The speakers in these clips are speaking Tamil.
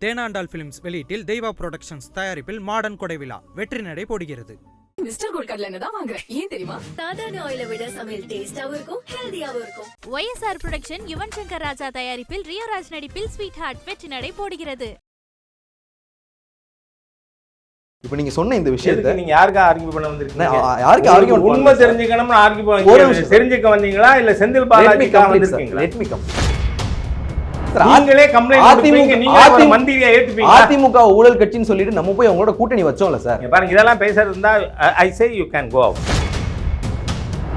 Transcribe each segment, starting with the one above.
தேனாண்டாள் பிலிம்ஸ் வெளியீட்டில் தெய்வா புரொடக்ஷன்ஸ் தயாரிப்பில் மாடர்ன் கொடை விழா வெற்றி நடை போடுகிறது. மிஸ்டர் கோல்ட் கடலை தான் வாங்குறேன். ஏன் தெரியுமா? சாதாரண ஆயிலை விட சமையல் டேஸ்டாவும் இருக்கும், ஹெல்தியாவும் இருக்கும். YSR புரொடக்ஷன் யுவன் சங்கர் ராஜா தயாரிப்பில் ரியோராஜ் நடிப்பில் ஸ்வீட் ஹார்ட் வெற்றி நடை போடுகிறது. இப்போ நீங்க சொன்ன இந்த விஷயத்தை நீங்க யாருக்கு ஆர்கியூ பண்ண வந்திருக்கீங்க? யாருக்கு ஆர்கியூ உண்மை தெரிஞ்சுக்கணும்னு ஆர்கியூ பண்ண தெரிஞ்சுக்க வந்தீங்களா இல்ல செந்தில் பாலாஜிக்கா வந்திருக்கீங்களா? Let me come. நீங்களே கம்ப்ளைன்ட் கொடுப்பீங்க, நீங்க ஒரு மந்திரியை ஏத்துப்பீங்க. அதிமுக ஊழல் கட்சின்னு சொல்லிட்டு நம்ம போய் அவங்களோட கூட்டணி வச்சோம்ல சார். பாருங்க, இதெல்லாம் பேசுறது இருந்தா I say you can go out.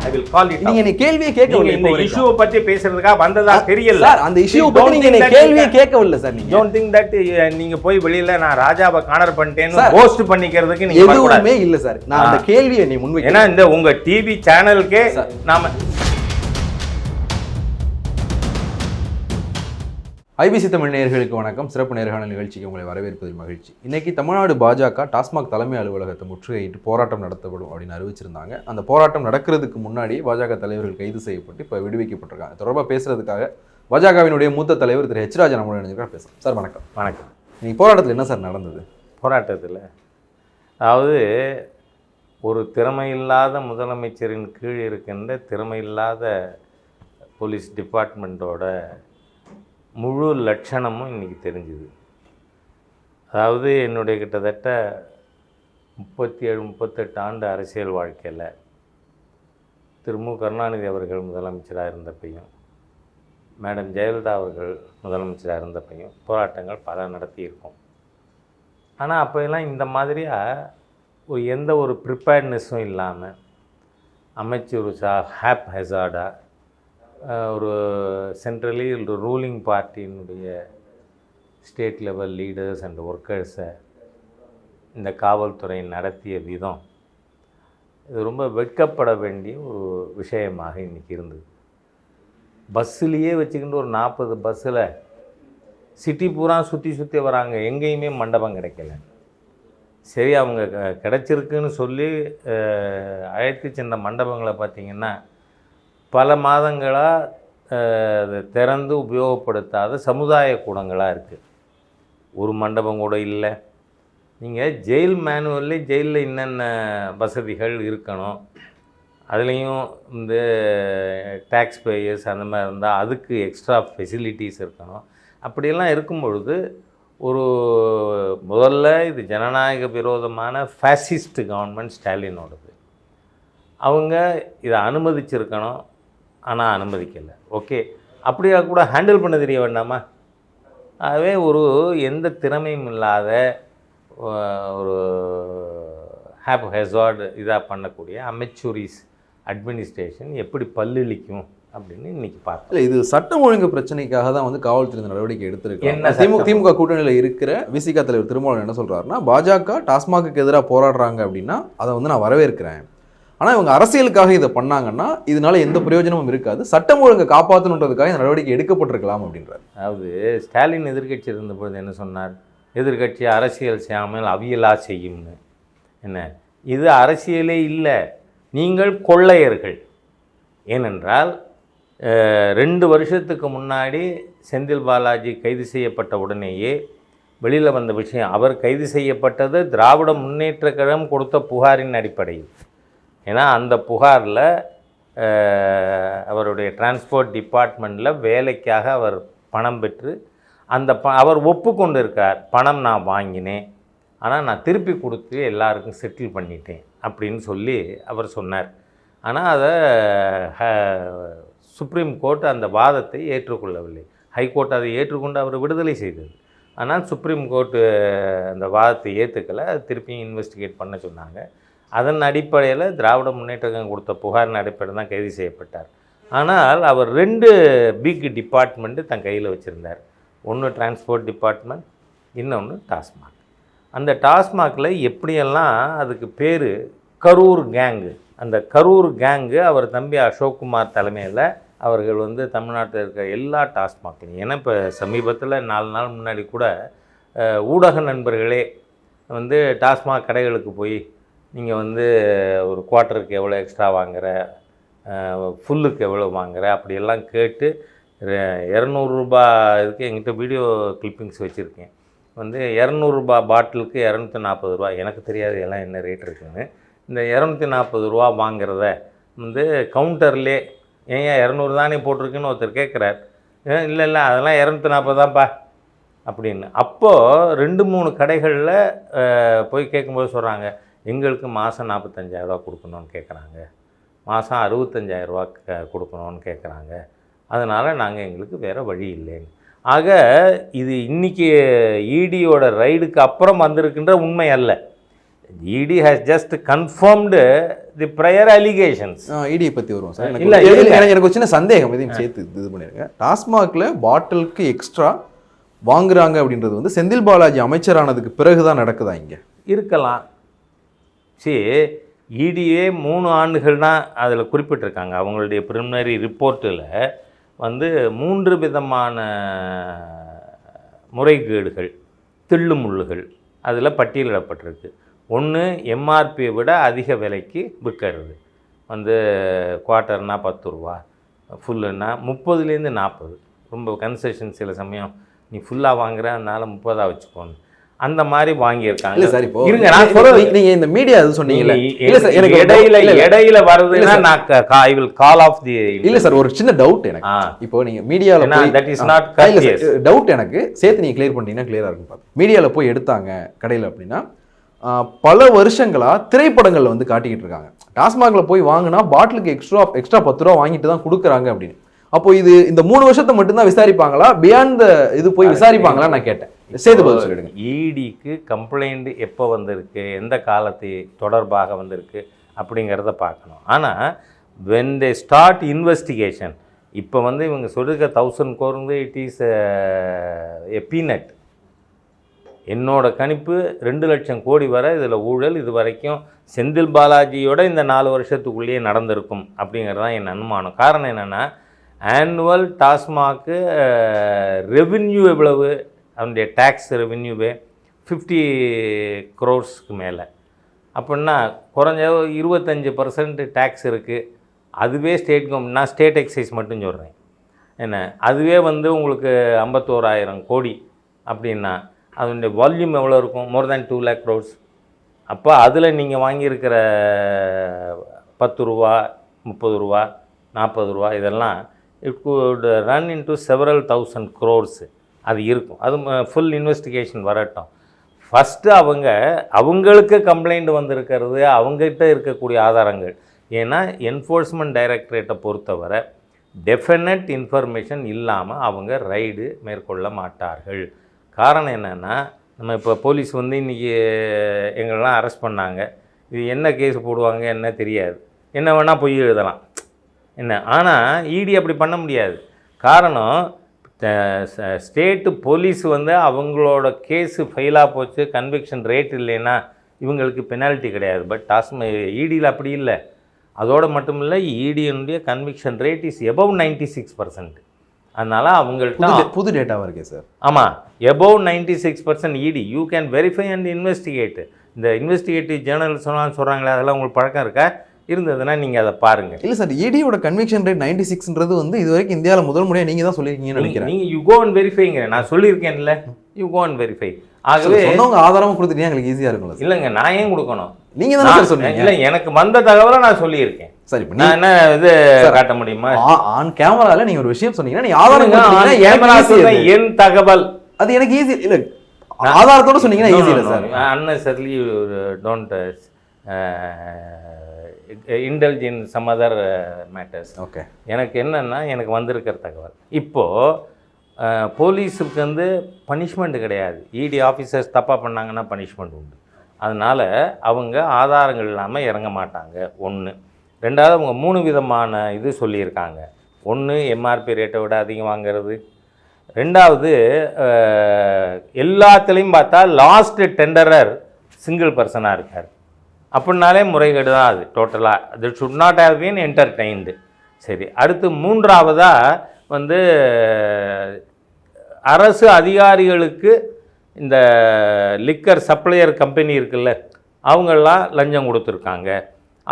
I will call it. நீங்க என்ன கேள்வியே கேட்கவில்லை. இந்த இஷ்யூவை பத்தி பேசுறதுக்கா வந்ததா தெரியல சார். அந்த இஷ்யூவை பத்தி நீங்க என்ன கேள்வியே கேட்கவில்லை சார். நீங்க don't think that நீங்க போய் வெளியில நான் ராஜாவை கார்னர் பண்ணிட்டேன்னு போஸ்ட் பண்ணிக்கிறதுக்கு நீங்க எதுவுமே இல்ல சார். நான் அந்த கேள்வியை நீ முன்வைக்கிறேன். ஏன்னா இந்த உங்க டிவி சேனலுக்கே நாம ஐபிசி தமிழ் நேயர்களுக்கு வணக்கம். சிறப்பு நேர்காணல் நிகழ்ச்சிக்கு உங்களை வரவேற்பதில் மகிழ்ச்சி. இன்னைக்கு தமிழ்நாடு பாஜக டாஸ்மாக் தலைமை அலுவலகத்தை முற்றுகையிட்டு போராட்டம் நடத்தப்படும் அப்படின்னு அறிவிச்சிருந்தாங்க. அந்த போராட்டம் நடக்கிறதுக்கு முன்னாடி பாஜக தலைவர்கள் கைது செய்யப்பட்டு இப்போ விடுவிக்கப்பட்டிருக்காங்க. தொடர்பாக பேசுறதுக்காக பாஜகவினுடைய மூத்த தலைவர் திரு ஹெச் ராஜா நம்மளோட நினைக்கிறா பேசுகிறோம். சார் வணக்கம். வணக்கம். இன்னைக்கு போராட்டத்தில் என்ன சார் நடந்தது? போராட்டத்தில் அதாவது ஒரு திறமையில்லாத முதலமைச்சரின் கீழ் இருக்கின்ற திறமையில்லாத போலீஸ் டிபார்ட்மெண்ட்டோட முழு லட்சணமும் இன்றைக்கி தெரிஞ்சுது. அதாவது என்னுடைய கிட்டத்தட்ட 37-38 ஆண்டு அரசியல் வாழ்க்கையில் திரு மு கருணாநிதி அவர்கள் முதலமைச்சராக இருந்தப்பையும் மேடம் ஜெயலலிதா அவர்கள் முதலமைச்சராக இருந்தப்பையும் போராட்டங்கள் பல நடத்தியிருக்கோம். ஆனால் அப்போல்லாம் இந்த மாதிரியாக எந்த ஒரு ப்ரிப்பேர்ட்னஸும் இல்லாமல் ஹேப் ஹெசார்டாக ஒரு சென்ட்ரலி ரூலிங் பார்ட்டியினுடைய ஸ்டேட் லெவல் லீடர்ஸ் அண்ட் ஒர்க்கர்ஸை இந்த காவல்துறை நடத்திய விதம் இது ரொம்ப வெட்கப்பட வேண்டிய ஒரு விஷயமாக இன்றைக்கி இருந்தது. பஸ்ஸுலேயே வச்சுக்கிட்டு ஒரு 40 பஸ்ஸில் சிட்டி பூரா சுற்றி வராங்க, எங்கேயுமே மண்டபம் கிடைக்கல. சரி, அவங்க கிடச்சிருக்குன்னு சொல்லி அழைத்து சென்ற மண்டபங்களை பார்த்திங்கன்னா பல மாதங்களாக திறந்து உபயோகப்படுத்தாத சமுதாய கூடங்களாக இருக்குது. ஒரு மண்டபம் கூட இல்லை. நீங்கள் ஜெயில் மேனுவல்லே ஜெயிலில் என்னென்ன வசதிகள் இருக்கணும், அதுலேயும் இந்த டேக்ஸ் பேயர்ஸ் அந்த மாதிரி இருந்தால் அதுக்கு எக்ஸ்ட்ரா ஃபெசிலிட்டிஸ் இருக்கணும். அப்படியெல்லாம் இருக்கும் பொழுது ஒரு முதல்ல இது ஜனநாயக விரோதமான ஃபேசிஸ்ட் கவர்மெண்ட் ஸ்டாலினோடது. அவங்க இதை அனுமதிச்சிருக்கணும், ஆனால் அனுமதிக்கலை. ஓகே, அப்படியா கூட ஹேண்டில் பண்ண தெரிய வேண்டாமா? ஆகவே ஒரு எந்த திறமையும் இல்லாத ஒரு ஹேப் ஹெசார்டு இதாக பண்ணக்கூடிய அமெச்சூரிஸ் அட்மினிஸ்ட்ரேஷன் எப்படி பல்லிழிக்கும் அப்படின்னு இன்றைக்கி பார்த்தோம். இல்லை, இது சட்டம் ஒழுங்கு பிரச்சனைக்காக தான் வந்து காவல்துறை நடவடிக்கை எடுத்திருக்கு. திமுக கூட்டணியில் இருக்கிற விசிக தலைவர் திருமாவளவன் என்ன சொல்கிறாருன்னா, பாஜக டாஸ்மாக்கு எதிராக போராடுறாங்க அப்படின்னா அதை வந்து நான் வரவேற்கிறேன். ஆனால் இவங்க அரசியலுக்காக இதை பண்ணாங்கன்னா இதனால எந்த பிரயோஜனமும் இருக்காது, சட்டம் ஒழுங்கை காப்பாற்றணுன்றதுக்காக இந்த நடவடிக்கை எடுக்கப்பட்டிருக்கலாம் அப்படின்றார். அதாவது ஸ்டாலின் எதிர்கட்சி இருந்தபொழுது என்ன சொன்னார்? எதிர்கட்சி அரசியல் செய்யாமல் அவியலா செய்யும்னு. என்ன, இது அரசியலே இல்லை, நீங்கள் கொள்ளையர்கள். ஏனென்றால் 2 வருஷத்துக்கு முன்னாடி செந்தில் பாலாஜி கைது செய்யப்பட்ட உடனேயே வெளியில் வந்த விஷயம், அவர் கைது செய்யப்பட்டது திராவிட முன்னேற்ற கழகம் கொடுத்த புகாரின் அடிப்படையில். ஏன்னா அந்த புகாரில் அவருடைய டிரான்ஸ்போர்ட் டிபார்ட்மெண்ட்டில் வேலைக்காக அவர் பணம் பெற்று அந்த அவர் ஒப்புக்கொண்டு இருக்கார், பணம் நான் வாங்கினேன், ஆனால் நான் திருப்பி கொடுத்து எல்லாருக்கும் செட்டில் பண்ணிட்டேன் அப்படின்னு சொல்லி அவர் சொன்னார். ஆனால் அதை சுப்ரீம் கோர்ட் அந்த வாதத்தை ஏற்றுக்கொள்ளவில்லை. ஹைகோர்ட் அதை ஏற்றுக்கொண்டு அவர் விடுதலை செய்தது. ஆனால் சுப்ரீம் கோர்ட்டு அந்த வாதத்தை ஏற்றுக்கலை, அது திருப்பியும் இன்வெஸ்டிகேட் பண்ண சொன்னாங்க. அதன் அடிப்படையில் திராவிட முன்னேற்றம் கொடுத்த புகாரின் அடிப்படையில் தான் கைது செய்யப்பட்டார். ஆனால் அவர் 2 பிக் டிபார்ட்மெண்ட்டு தன் கையில் வச்சுருந்தார். ஒன்று டிரான்ஸ்போர்ட் டிபார்ட்மெண்ட், இன்னொன்று டாஸ்மாக். அந்த டாஸ்மாகில் எப்படியெல்லாம் அதுக்கு பேர் கரூர் கேங்கு. அந்த கரூர் கேங்கு அவர் தம்பி அசோக்குமார் தலைமையில் அவர்கள் வந்து தமிழ்நாட்டில் இருக்கிற எல்லா டாஸ்மாக்லையும், ஏன்னா இப்போ சமீபத்தில் 4 நாள் முன்னாடி கூட ஊடக நண்பர்களே வந்து டாஸ்மாக் கடைகளுக்கு போய் நீங்கள் வந்து ஒரு குவார்ட்டருக்கு எவ்வளோ எக்ஸ்ட்ரா வாங்குகிற, ஃபுல்லுக்கு எவ்வளோ வாங்குகிற அப்படியெல்லாம் கேட்டு 200 ரூபா இதுக்கு எங்கிட்ட வீடியோ கிளிப்பிங்ஸ் வச்சுருக்கேன். வந்து 200 ரூபா பாட்டிலுக்கு 240 ரூபா. எனக்கு தெரியாது எல்லாம் என்ன ரேட் இருக்குன்னு. இந்த 240 ரூபா வாங்குறத வந்து கவுண்டர்லே ஏன் 200 தானே போட்டிருக்குன்னு ஒருத்தர் கேட்குறார். இல்லை இல்லை அதெல்லாம் 240 தான்ப்பா அப்படின்னு. அப்போது 2-3 கடைகளில் போய் கேட்கும்போது சொல்கிறாங்க, எங்களுக்கு மாதம் 45,000 ரூபா கொடுக்கணும்னு கேட்குறாங்க, மாதம் 65,000 ரூபா கொடுக்கணும்னு கேட்குறாங்க, அதனால் நாங்கள் எங்களுக்கு வேறு வழி இல்லைன்னு. ஆக இது இன்றைக்கி இடியோட ரைடுக்கு அப்புறம் வந்திருக்கின்ற உண்மை அல்ல. ED has just confirmed the prior allegations. இடியை பற்றி வருவோம் சார். இல்லை எனக்கு ஒரு சின்ன சந்தேகம் இதையும் சேர்த்து இது பண்ணிடுங்க. டாஸ்மாகில் பாட்டிலுக்கு எக்ஸ்ட்ரா வாங்குறாங்க அப்படின்றது வந்து செந்தில் பாலாஜி அமைச்சரானதுக்கு பிறகு தான் நடக்குதா? இங்கே இருக்கலாம். இடியே 3 ஆண்டுகள் தான் அதில் குறிப்பிட்டிருக்காங்க. அவங்களுடைய ப்ரிலிமினரி ரிப்போர்ட்டில் வந்து 3 விதமான முறைகேடுகள், தில்லுமுள்ளுகள் அதில் பட்டியலிடப்பட்டிருக்கு. ஒன்று, எம்ஆர்பியை விட அதிக விலைக்கு விற்கிறது. வந்து குவார்ட்டர்னா 10 ரூபா, ஃபுல்லுன்னா 30லேருந்து 40. ரொம்ப கன்செஷன் சில சமயம் நீ ஃபுல்லாக வாங்குற அதனால 30 வச்சுக்கோன்னு அந்த மாதிரி வாங்கியிருக்காங்க. சார் இப்போ இருங்க நான் சொல்றது, நீங்க இந்த மீடியா அது சொன்னீங்கல்ல, இல்ல சார் எனக்கு இடையில வருதுன்னா நான் I will call of the. இல்ல சார் ஒரு சின்ன டவுட் எனக்கு. இப்போ நீங்க மீடியால போய் that is not correct doubt எனக்கு சேர்த்து நீங்க கிளியர் பண்ணிட்டீங்கன்னா கிளியரா இருக்கும். பாத்து மீடியால போய் எடுத்தாங்க கடையில அப்படின்னா பல வருஷங்களா திரைப்படங்கள்ல வந்து காட்டிக்கிட்டு இருக்காங்க, டாஸ்மாக்ல போய் வாங்கினா பாட்டிலுக்கு எக்ஸ்ட்ரா 10 ரூபா வாங்கிட்டு தான் கொடுக்குறாங்க அப்படின்னு. அப்போ இது இந்த 3 வருஷத்தை மட்டும்தான் விசாரிப்பாங்களா, பியாண்ட் இது போய் விசாரிப்பாங்களா நான் கேட்டேன். சேர்த்து பதில் சொல்லிடுங்க. இடிக்கு கம்ப்ளைண்ட் எப்போ வந்திருக்கு, எந்த காலத்தை தொடர்பாக வந்திருக்கு அப்படிங்கிறத பார்க்கணும். ஆனால் when they start investigation, இப்போ வந்து இவங்க சொல்லிருக்க 1000 கோர்ந்து இட் இஸ் எ பீனட். என்னோட கணிப்பு 2 லட்சம் கோடி வரை இதில் ஊழல் இது வரைக்கும் செந்தில் பாலாஜியோட இந்த 4 வருஷத்துக்குள்ளேயே நடந்திருக்கும் அப்படிங்கிறது தான் என் அனுமானம். காரணம் என்னென்னா, ஆனுவல் டாஸ்மாக்கு ரெவென்யூ எவ்வளவு, அவனுடைய டேக்ஸ் ரெவென்யூவே 50 crores மேலே. அப்படின்னா குறைஞ்ச 25% டேக்ஸ் இருக்குது. அதுவே நான் ஸ்டேட் எக்ஸைஸ் மட்டும் சொல்கிறேன் என்ன, அதுவே வந்து உங்களுக்கு 51,000 கோடி அப்படின்னா அதனுடைய வால்யூம் எவ்வளோ இருக்கும்? மோர் தேன் 2 lakh crores. அப்போ அதில் நீங்கள் வாங்கியிருக்கிற 10 ரூபா, 30 ரூபா, 40 ரூபா இதெல்லாம் it good run into several 1000 crores. அது இருக்கும். அது ஃபுல் இன்வெஸ்டிகேஷன் வரட்டும். ஃபஸ்ட்டு அவங்களுக்கு கம்ப்ளைண்ட் வந்திருக்கிறது, அவங்ககிட்ட இருக்கக்கூடிய ஆதாரங்கள். ஏன்னா என்ஃபோர்ஸ்மெண்ட் டைரக்டரேட்டை பொறுத்தவரை டெஃபினட் இன்ஃபர்மேஷன் இல்லாமல் அவங்க ரைடு மேற்கொள்ள மாட்டார்கள். காரணம் என்னென்னா, நம்ம இப்போ போலீஸ் வந்து இன்றைக்கி எங்களெலாம் அரெஸ்ட் பண்ணாங்க, இது என்ன கேஸ் போடுவாங்க என்ன தெரியாது, என்ன வேணால் பொய் எழுதலாம் என்ன. ஆனால் இடி அப்படி பண்ண முடியாது. காரணம் ஸ்டேட்டு போலீஸ் வந்து அவங்களோட கேஸு ஃபெயிலாக போச்சு, கன்விக்ஷன் ரேட் இல்லைன்னா இவங்களுக்கு பெனால்ட்டி கிடையாது. பட் இடியில் அப்படி இல்லை. அதோடு மட்டும் இல்லை, இடியினுடைய கன்விக்ஷன் ரேட் இஸ் எபவ் 96%. அதனால் அவங்கள்ட்ட புது டேட்டாவாக இருக்கே சார். ஆமாம், எபவ் 96% இடி. You can verify and investigate. இந்த இன்வெஸ்டிகேட்டிவ் ஜேர்னல் சொல்கிறாங்களே, அதெல்லாம் உங்களுக்கு பழக்கம் இருக்கா? இருந்ததுன்னா நீங்கள் அதை பாருங்கள். இல்லை சார், இடியோட கன்விக்ஷன் ரேட் 96ன்றது வந்து இது வரைக்கும் இந்தியாவில் முதல் முறையாக நீங்கள் தான் சொல்லியிருக்கீங்கன்னு நினைக்கிறேன். நீங்கள் யூ கோ அண்ட் வெரிஃபைங்க. நான் சொல்லியிருக்கேன்ல, யூ கோ அண்ட் வெரிஃபை. ஆகவே சொன்னவங்க ஆதாரமாக கொடுத்துட்டீங்க, எங்களுக்கு ஈஸியாக இருக்கும்ல. இல்லைங்க, நான் ஏன் கொடுக்கணும்? நீங்கள் தான் சொன்னீங்க. இல்லை, எனக்கு வந்த தகவலை நான் சொல்லியிருக்கேன். சரி, நான் என்ன இது காட்ட முடியுமா? ஆன் கேமரால நீங்க ஒரு விஷயம் சொன்னீங்கன்னா நீங்க ஆதாரம் என் தகவல் அது எனக்கு ஈஸி இல்ல, ஆதாரத்தோட சொன்னீங்கன்னா ஈஸி இல்ல sir. unnecessarily don't indulge in some other matters. Okay, எனக்கு என்னன்னா, எனக்கு வந்திருக்கிற தகவல் இப்போது போலீஸுக்கு வந்து பனிஷ்மெண்ட் கிடையாது. இடி ஆஃபீஸர்ஸ் தப்பாக பண்ணாங்கன்னா பனிஷ்மெண்ட் உண்டு. அதனால் அவங்க ஆதாரங்கள் இல்லாமல் இறங்க மாட்டாங்க. ஒன்று. ரெண்டாவது, அவங்க 3 விதமான இது சொல்லியிருக்காங்க. ஒன்று, எம்ஆர்பி ரேட்டை விட அதிகம் வாங்கிறது. ரெண்டாவது, எல்லாத்துலேயும் பார்த்தா லாஸ்ட் டெண்டரர் சிங்கிள் பர்சனாக இருக்கார். அப்படின்னாலே முறைகேடு தான் அது டோட்டலாக. அது should not have been entertained. சரி, அடுத்து 3ஆவதாக வந்து அரசு அதிகாரிகளுக்கு இந்த லிக்கர் சப்ளையர் கம்பெனி இருக்குல்ல, அவங்கெல்லாம் லஞ்சம் கொடுத்துருக்காங்க.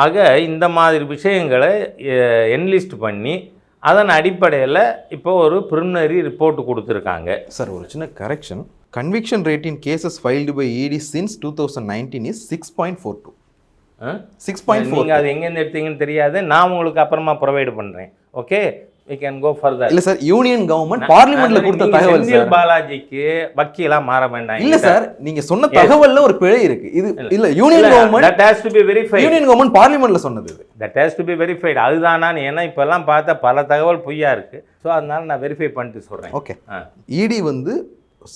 ஆக இந்த மாதிரி விஷயங்களை என்லிஸ்ட் பண்ணி அதன் அடிப்படையில் இப்போ ஒரு ப்ரிலிமினரி ரிப்போர்ட் கொடுத்துருக்காங்க. சார் ஒரு சின்ன correction, conviction rate in cases filed by ED since 2019 இஸ் 6.42. 6.4. நீங்கள் அது எங்கேருந்து எடுத்தீங்கன்னு தெரியாது, நான் உங்களுக்கு அப்புறமா ப்ரொவைட் பண்ணுறேன். Okay, we can go further. இல்ல சார், யூனியன் கவர்மெண்ட் பார்லிமெண்ட்ல கொடுத்த தகவல் செந்தில் சார். பாலாஜிக்கு வக்கீலா மாற வேண்டாம். இல்ல சார், நீங்க சொன்ன தகவல்ல ஒரு பிழை இருக்கு. இது இல்ல union government, that has to be verified. Union government பார்லிமெண்ட்ல சொன்னது இது. that has to be verified. அதுதானா? ஏன்னா இப்பெல்லாம் பார்த்தா பல தகவல் பொய்யா இருக்கு. ஸோ அதனால நான் வெரிஃபை பண்ணிட்டு சொல்றேன். ஓகே, இடி வந்து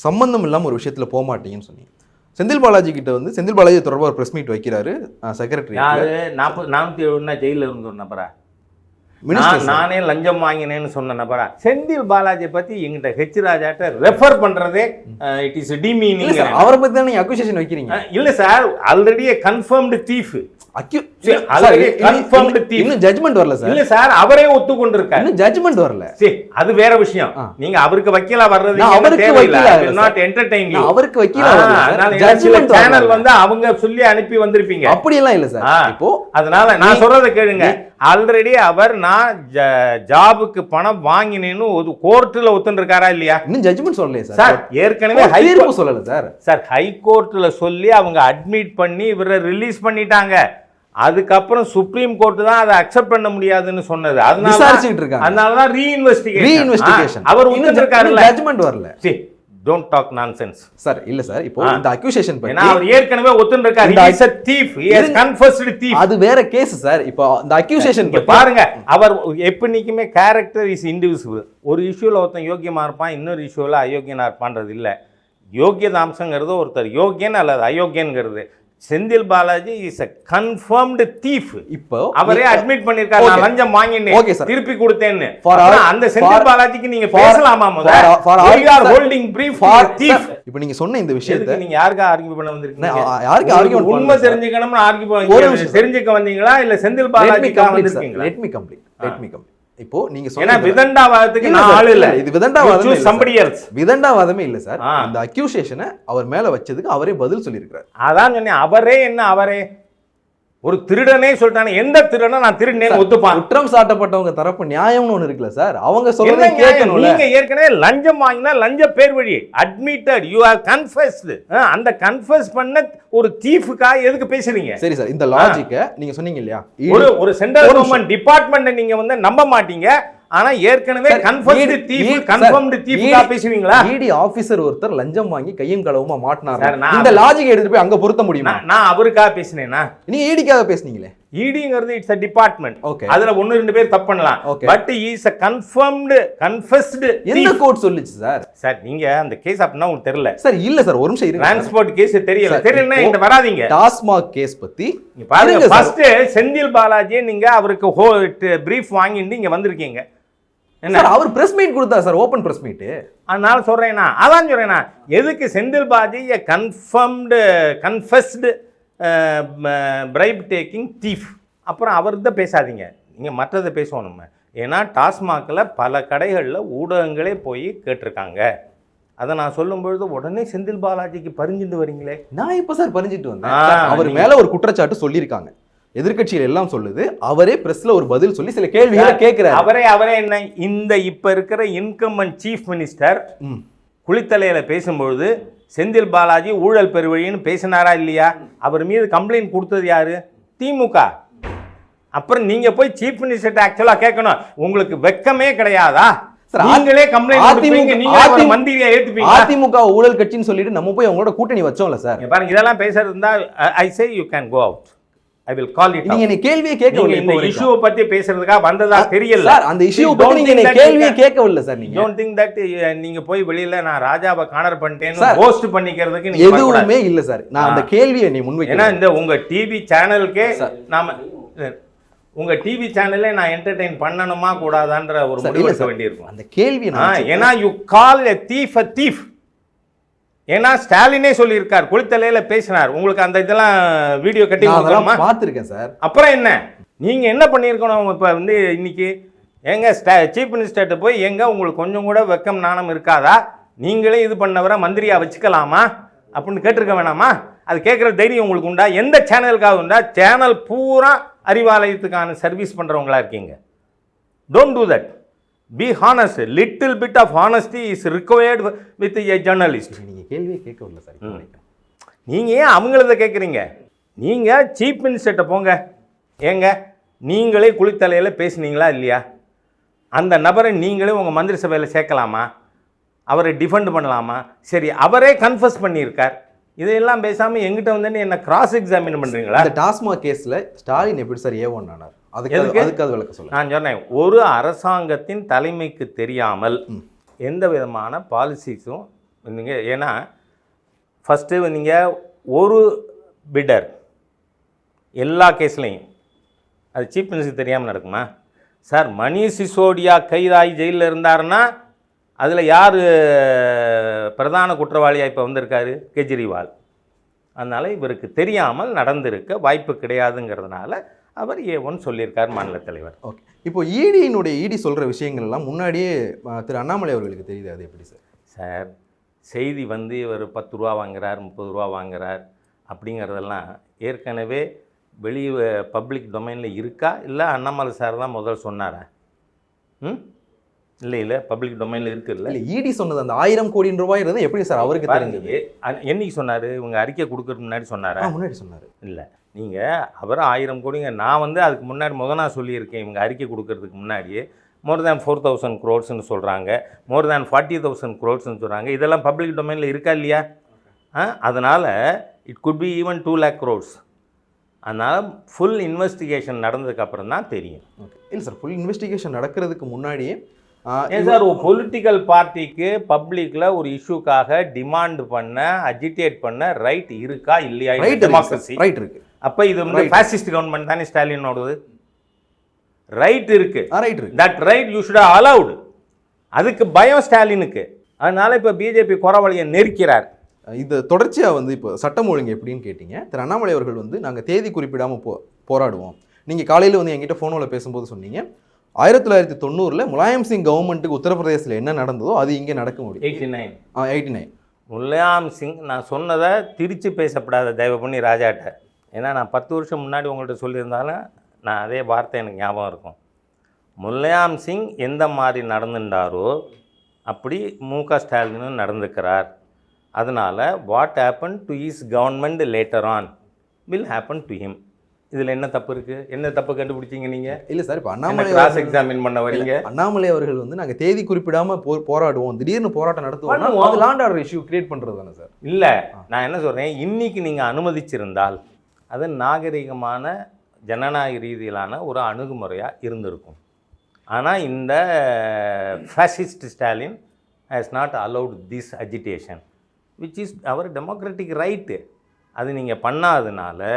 சம்பந்தம் இல்லாம ஒரு விஷயத்துல போக மாட்டீங்கன்னு சொன்னீங்க. செந்தில் பாலாஜி கிட்ட வந்து செந்தில் பாலாஜி தொடர்பாக ஒரு பிரஸ் மீட் வைக்கிறாரு செக்ரட்டரி. யாரு 447 ஜெயில இருந்த நபரா? நானே லஞ்சம் வாங்கினேன்னு சொன்ன நபரா? செந்தில் பாலாஜியை பத்தி எங்கிட்ட ஹெச் ராஜாட்ட ரெஃபர் பண்றதே இட் இஸ் டிமீனிங். அவரை பத்தி தான் நீங்க அக்யூசேஷன் வைக்கிறீங்க. இல்ல சார், ஆல்ரெடி கன்ஃபர்ம்டு தீஃப். இன்னும் ஜட்ஜ்மெண்ட் வரல சார். இல்ல சார், அவரே ஒத்துக்கொண்டிருக்காரு. இன்னும் ஜட்ஜ்மெண்ட் வரல. சரி, அது வேற விஷயம். நீங்க அவருக்கு வக்கீலா வர்றது அவருக்கு தேவையில்லை. Not entertain you. அவருக்கு வக்கீலா வரல. ஜட்ஜ்மெண்ட் சேனல் வந்து அவங்க சொல்லி அனுப்பி வந்திருப்பீங்க. அப்படி எல்லாம் இல்ல சார். இப்போ அதனால நான் சொல்றத கேளுங்க. ஆல்ரெடி அவர் நான் ஜாபுக்கு பணம் வாங்கினேன்னு ஒரு கோர்ட்ல ஒத்துண்டிருக்காரா இல்லையா? இன்னும் ஜட்ஜ்மெண்ட் சொல்லலையே சார். சார் ஏற்கனவே தீர்ப்பு சொல்லல சார். சார் ஹை கோர்ட்ல சொல்லி அவங்க அட்மிட் பண்ணி இவரை ரிலீஸ் பண்ணிட்டாங்க. அதுக்கப்புறம் சுப்ரீம் கோர்ட் தான் அதை அக்செப்ட் பண்ண முடியாதுன்னு சொன்னது. அதனால தான் ரீஇன்வெஸ்டிகேஷன் அவர் ஒத்துண்டிருக்காருல்ல. ஜட்ஜ்மெண்ட் வரல. சரி, don't talk nonsense. சார் இல்ல சார், இப்போ இந்த அக்யூசேஷன் பத்தி ஏனா அவர் ஏற்கனவே ஒத்துண்டிருக்காரு. he is a thief, he has confessed thief. அது வேற கேஸ் சார். இப்போ இந்த அக்யூசேஷன் பத்தி பாருங்க, அவர் எப்பனிக்குமே character is indivisible. ஒரு இஷ்யூல ஒருத்தன் யோக்கியமா இருப்பான், இன்னொரு இஷ்யூல அயோக்கியனா இருப்பான்றது இல்ல. யோக்கியத அம்சங்கிறது ஒருத்தர் யோக்கியன் அல்லது அயோக்கியன்ங்கிறது. Senthil Balaji is a confirmed thief. இப்போ அவரே அட்மிட் பண்ணிருக்காரு, நான் லஞ்சம் வாங்கினேன் திருப்பி கொடுத்தேன்னு. அந்த செந்தில் பாலாஜிக்கு நீங்க பேசலாமா? you are holding brief for thief. இப்போ நீங்க சொன்ன இந்த விஷயத்தை நீங்க யாருக்கு ஆர்கியூ பண்ண வந்திருக்கீங்க? யாருக்கு ஆர்கியூ உண்மை தெரிஞ்சுக்கணும்னு ஆர்கியூ தெரிஞ்சுக்க வந்தீங்களா இல்ல செந்தில் பாலாஜிக்கு வந்திருக்கீங்களா? let me complete. இப்போ நீங்க சொன்ன விதண்டாவாதத்துக்கு நான் ஆளு இல்ல. இது விதண்டாவாதம் இல்ல. somebody else. விதண்டாவாதமே இல்ல சார். இந்த அக்யூசேஷனை அவர் மேல வச்சதுக்கு அவரே பதில் சொல்லியிருக்காரு. அதான் சொன்னேன். அவரே ஒரு திருடனே சொல்லிட்டானே. எந்த திருடனா நான் திருடனேன்னு ஒத்துப்பான்? குற்றம் சாட்டப்பட்டவங்க தரப்பு நியாயம்னு ஒண்ணு இருக்குல்ல சார், அவங்க சொல்றதை கேட்கணும்ல. நீங்க ஏற்கனவே லஞ்சம் வாங்கினா லஞ்ச பேர் வழி அட்மிட்டட், யூ ஹேவ் கன்ஃபெஸ்ட். அந்த கன்ஃபெஸ் பண்ண ஒரு தீஃப்கா எதுக்கு பேசுறீங்க? சரி சார், இந்த லாஜிக்க நீங்க சொன்னீங்க இல்லையா, ஒரு சென்ட்ரல் கவர்மெண்ட் டிபார்ட்மெண்ட் நீங்க வந்து நம்ப மாட்டீங்க. ஆனா ஏற்கனவே கன்ஃபர்ம்டு தீஃப், கன்ஃபர்ம்டு தீஃப்கா பேசுவீங்களா? இடி ஆபீசர் ஒருத்தர் லஞ்சம் வாங்கி கையும் களவுமா மாட்டினாரு. இந்த லாஜிக் எடுத்து போய் அங்க பொருத்த முடியுமா? நான் அவருக்காக பேசினேனா? நீங்க ஈடிக்காக பேசுனீங்களே. ஈடிங்கிறது இட்ஸ் a டிபார்ட்மெண்ட். ஓகே, அதுல 1-2 பேர் தப்பு பண்ணலாம். But is a confirmed confessed. எந்த கோர்ட் சொல்லுச்சு சார்? சார் நீங்க அந்த கேஸ் அப்படினா உங்களுக்கு தெரியல சார். இல்ல சார், ஒரு நிமிஷம் இருங்க. டிரான்ஸ்போர்ட் கேஸ் தெரியலனா இங்க வராதீங்க. டாஸ்மாக் கேஸ் பத்தி பாருங்க. ஃபர்ஸ்ட் செந்தில் பாலாஜி நீங்க அவருக்கு பிரீஃப் வாங்கிட்டு இங்க வந்திருக்கீங்க. என்ன அவர் பிரஸ் மீட் கொடுத்தார் சார், ஓபன் பிரஸ் மீட். அதனால சொல்றேனா, அதான் சொல்றேனா, எதுக்கு Senthil Balaji a confirmed confessed bribe taking thief. அப்புறம் அவர்தான் பேசாதீங்க, நீங்கள் மற்றதை பேசுவோம் நம்ம. ஏன்னா டாஸ்மாகில் பல கடைகளில் ஊடகங்களே போய் கேட்டிருக்காங்க. அதை நான் சொல்லும் பொழுது உடனே செந்தில் பாலாஜிக்கு பறிஞ்சுட்டு வரீங்களே. நான் இப்போ சார் பறிஞ்சிட்டு வந்தேன். அவர் மேலே ஒரு குற்றச்சாட்டு சொல்லியிருக்காங்க, எதிர்கட்சிகள் எல்லாம் சொல்லுது. அவரே பிரஸ்ல ஒரு பதில் சொல்லி சில கேள்விகளை கேட்கிறார். அவரே என்ன, இந்த இப்ப இருக்கிற இன்கம்பன்ட் சீஃப் மினிஸ்டர் குளித்தலையில பேசும்பொழுது செந்தில் பாலாஜி ஊழல் பெருவழின்னு பேசினாரா இல்லையா? அவர் மீது கம்ப்ளைண்ட் கொடுத்தது யாரு? திமுக. அப்புறம் நீங்க போய் சீஃப் மினிஸ்டர் ஆக்சுவலா கேட்கணும், உங்களுக்கு வெக்கமே கிடையாதா? நீங்களே கம்ப்ளைண்ட் மந்திரியா ஏத்துப்பீங்க. அதிமுக ஊழல் கட்சின்னு சொல்லிட்டு நம்ம போய் அவங்களோட கூட்டணி வச்சோம்ல சார். பாருங்க, இதெல்லாம் பேசுறது இருந்தா I say you can go out. I will call it. நீங்க கேள்வியே கேட்கவில்லை. இந்த இஷ்யூவை பத்தி பேசுறதுக்கா வந்ததா தெரியல சார். அந்த இஷ்யூவை பத்தி நீங்க கேள்வியே கேட்கவில்லை சார். நீங்க don't think that நீங்க போய் வெளியில நான் ராஜாவை கார்னர் பண்ணிட்டேன்னு போஸ்ட் பண்ணிக்கிறதுக்கு நீங்க எதுவுமே இல்ல சார். நான் அந்த கேள்வியை நீ முன்வைக்கிறேன். ஏன்னா இந்த உங்க டிவி சேனலுக்கே நாம உங்க டிவி சேனல்ல நான் என்டர்டெயின் பண்ணணுமா கூடாதான்ற ஒரு முடிவு எடுக்க வேண்டியிருக்கும். அந்த கேள்வி ஏன்னா you call a thief a thief. ஏன்னா ஸ்டாலினே சொல்லியிருக்கார், குளித்தலையில பேசினார். உங்களுக்கு அந்த இதெல்லாம் வீடியோ கட்டி பார்த்துருக்கேன் சார். அப்புறம் என்ன நீங்க என்ன பண்ணியிருக்கணும்? இப்போ வந்து இன்னைக்கு எங்க சீஃப் மினிஸ்டர்கிட்ட போய் எங்க உங்களுக்கு கொஞ்சம் கூட வெக்கம் நாணம் இருக்காதா? நீங்களே இது பண்ணவரை மந்திரியா வச்சுக்கலாமா அப்படின்னு கேட்டிருக்க வேணாமா? அது கேட்குற தைரியம் உங்களுக்கு உண்டா? எந்த சேனலுக்காக உண்டா? சேனல் பூரா அறிவாலயத்துக்கான சர்வீஸ் பண்றவங்களா இருக்கீங்க. Don't do that. Be honest, little bit of honesty is required with a journalist. நீங்கள் கேள்வியே கேட்கவில்லை சார். நீங்கள் ஏன் அவங்களத கேட்குறீங்க? நீங்கள் சீஃப் மினிஸ்டர்கிட்ட போங்க. ஏங்க நீங்களே குளித்தலையில் பேசுனீங்களா இல்லையா? அந்த நபரை நீங்களே உங்கள் மந்திரி சபையில் சேர்க்கலாமா? அவரை டிஃபெண்ட் பண்ணலாமா? சரி, அவரே கன்ஃபஸ் பண்ணியிருக்கார். இதையெல்லாம் பேசாமல் எங்கிட்ட வந்து என்ன கிராஸ் எக்ஸாமின் பண்ணுறீங்களா? இந்த டாஸ்மாக் கேஸில் ஸ்டாலின் எப்படி சார் A1 ஆனார்? அதுக்கு விளக்க சொல்லுங்கள். நான் சொன்னேன், ஒரு அரசாங்கத்தின் தலைமைக்கு தெரியாமல் எந்த விதமான பாலிசிஸும் நீங்கள், ஏன்னா ஃபஸ்ட்டு நீங்கள் ஒரு பிடர் எல்லா கேஸ்லையும் அது சீஃப் மினிஸ்டர் தெரியாமல் நடக்குமா சார்? மணீஷ் சிசோடியா கைதாகி ஜெயிலில் இருந்தாருன்னா அதில் யார் பிரதான குற்றவாளியாக இப்போ வந்திருக்காரு? கெஜ்ரிவால். அதனால் இவருக்கு தெரியாமல் நடந்திருக்க வாய்ப்பு கிடையாதுங்கிறதுனால அவர் A1 சொல்லியிருக்கார் மாநில தலைவர். ஓகே, இப்போ இடி சொல்கிற விஷயங்கள் எல்லாம் முன்னாடியே திரு அண்ணாமலை அவர்களுக்கு தெரியுது, அது எப்படி சார்? சார், செய்தி வந்து இவர் 10 ரூபா வாங்குறார், 30 ரூபா வாங்குறார் அப்படிங்கிறதெல்லாம் ஏற்கனவே வெளியே பப்ளிக் டொமைனில் இருக்கா? இல்லை அண்ணாமலை சார் தான் முதல் சொன்னாரா? இல்லை பப்ளிக் டொமைனில் இருக்குல்ல. இல்லை, இடி சொன்னது அந்த 1000 கோடி ரூபாய் எப்படி சார் அவருக்கு தெரிஞ்சது? என்னைக்கு சொன்னார்? இவங்க அறிக்கை கொடுக்கறதுக்கு முன்னாடி சொன்னாரா? முன்னாடி சொன்னார். இல்லை, நீங்கள் அவர் 1000 கோடிங்க. நான் வந்து அதுக்கு முன்னாடி நான் சொல்லியிருக்கேன். இவங்க அறிக்கை கொடுக்கறதுக்கு முன்னாடியே மோர் தேன் 4000 crores சொல்கிறாங்க, மோர் தேன் 40,000 crores சொல்கிறாங்க. இதெல்லாம் பப்ளிக் டொமைனில் இருக்கா இல்லையா? அதனால் it could be even 2 lakh crores. அதனால் ஃபுல் இன்வெஸ்டிகேஷன் நடந்ததுக்கப்புறம் தான் தெரியும். ஓகே, இல்லை சார், ஃபுல் இன்வெஸ்டிகேஷன் நடக்கிறதுக்கு முன்னாடியே ஏன் சார் ஒரு பொலிட்டிக்கல் பார்ட்டிக்கு பப்ளிக்கில் ஒரு இஷ்யூக்காக டிமாண்ட் பண்ண, அஜிடேட் பண்ண ரைட் இருக்கா இல்லையா? டெமோக்ரஸி ரைட் இருக்கு. அப்போ இது வந்து ஃபாசிஸ்ட் கவர்மெண்ட் தானே ஸ்டாலினோடது? ரைட் இருக்கு. ரைட் இருக்கு. That right you should have allowed. அதுக்கு பயம் ஸ்டாலினுக்கு. அதனால இப்போ பிஜேபி குறவழியை நெருக்கிறார். இது தொடர்ச்சியாக வந்து இப்போ சட்டம் ஒழுங்கு எப்படின்னு கேட்டிங்க. திரு அண்ணாமலை அவர்கள் வந்து நாங்கள் தேதி குறிப்பிடாமல் போராடுவோம். நீங்கள் காலையில் வந்து என்கிட்ட ஃபோனில் பேசும்போது சொன்னீங்க 1990 முலாயம் சிங் கவர்மெண்ட்டுக்கு உத்தரப்பிரதேசத்தில் என்ன நடந்ததோ அது இங்கே நடக்க முடியும். 89 முலாயம் சிங், நான் சொன்னதை திரிச்சு பேசப்படாத தயவு பண்ணி ராஜாட்ட. ஏன்னா நான் 10 வருஷம் முன்னாடி உங்கள்கிட்ட சொல்லியிருந்தாலும் நான் அதே வார்த்தை எனக்கு ஞாபகம் இருக்கும். முலாயம் சிங் எந்த மாதிரி நடந்துட்டாரோ அப்படி MK ஸ்டாலினும் நடந்துக்கிறார். அதனால் what happen to his government later on will happen to him. இதில் என்ன தப்பு இருக்குது? என்ன தப்பு கண்டுபிடிச்சிங்க நீங்கள்? இல்லை சார், இப்போ அண்ணாமலை கிராஸ் எக்ஸாமின் பண்ண வரீங்க. அண்ணாமலை அவர்கள் வந்து நாங்கள் தேதி குறிப்பிடாமல் போராடுவோம், திடீர்னு போராட்டம் நடத்துவோம், அது லாண்ட் ஆர்டர் இஷ்யூ கிரியேட் பண்ணுறது தானே சார்? இல்லை, நான் என்ன சொல்கிறேன், இன்றைக்கி நீங்கள் அனுமதிச்சிருந்தால் அது நாகரிகமான ஜனநாயக ரீதியிலான ஒரு அணுகுமுறையாக இருந்திருக்கும். ஆனால் இந்த fascist Stalin has not allowed this agitation which is our democratic right. அது நீங்கள் பண்ணாததுனால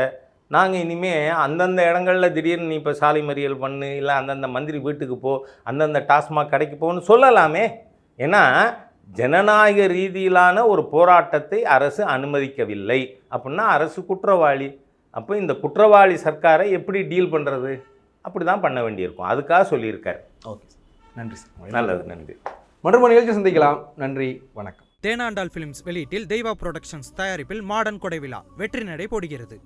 நாங்கள் இனிமேல் அந்தந்த இடங்களில் திடீர்னு நீ இப்போ சாலை மறியல் பண்ணு, இல்லை அந்தந்த மந்திரி வீட்டுக்கு போ, அந்தந்த டாஸ்மாக் கடைக்கு போன்னு சொல்லலாமே. ஏன்னா ஜனநாயக ரீதியிலான ஒரு போராட்டத்தை அரசு அனுமதிக்கவில்லை அப்படின்னா அரசு குற்றவாளி. அப்போ இந்த குற்றவாளி சர்க்காரை எப்படி டீல் பண்ணுறது? அப்படி தான் பண்ண வேண்டியிருக்கும். அதுக்காக சொல்லியிருக்கார். ஓகே சார், நன்றி சார். நல்லது, நன்றி. மற்றொரு நிகழ்ச்சி சந்திக்கலாம். நன்றி, வணக்கம். தேனாண்டால் பிலிம்ஸ் வெளியீட்டில் தெய்வா புரொடக்ஷன்ஸ் தயாரிப்பில் மாடர்ன் கொடை விழா வெற்றி நடை போடுகிறது.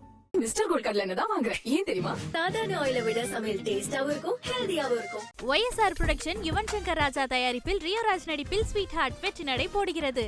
மிஸ்டர் கோல்ட் கடலை எண்ணெய் தான் வாங்குறேன். ஏன் தெரியுமா? சாதாரண ஆயிலை விட சமையல் டேஸ்டாவும் இருக்கும், ஹெல்தியாவும் இருக்கும். YSR புரொடக்ஷன் யுவன் சங்கர் ராஜா தயாரிப்பில் ரியோ ராஜ் நடிப்பில் ஸ்வீட் ஹார்ட் வெற்றி நடை போடுகிறது.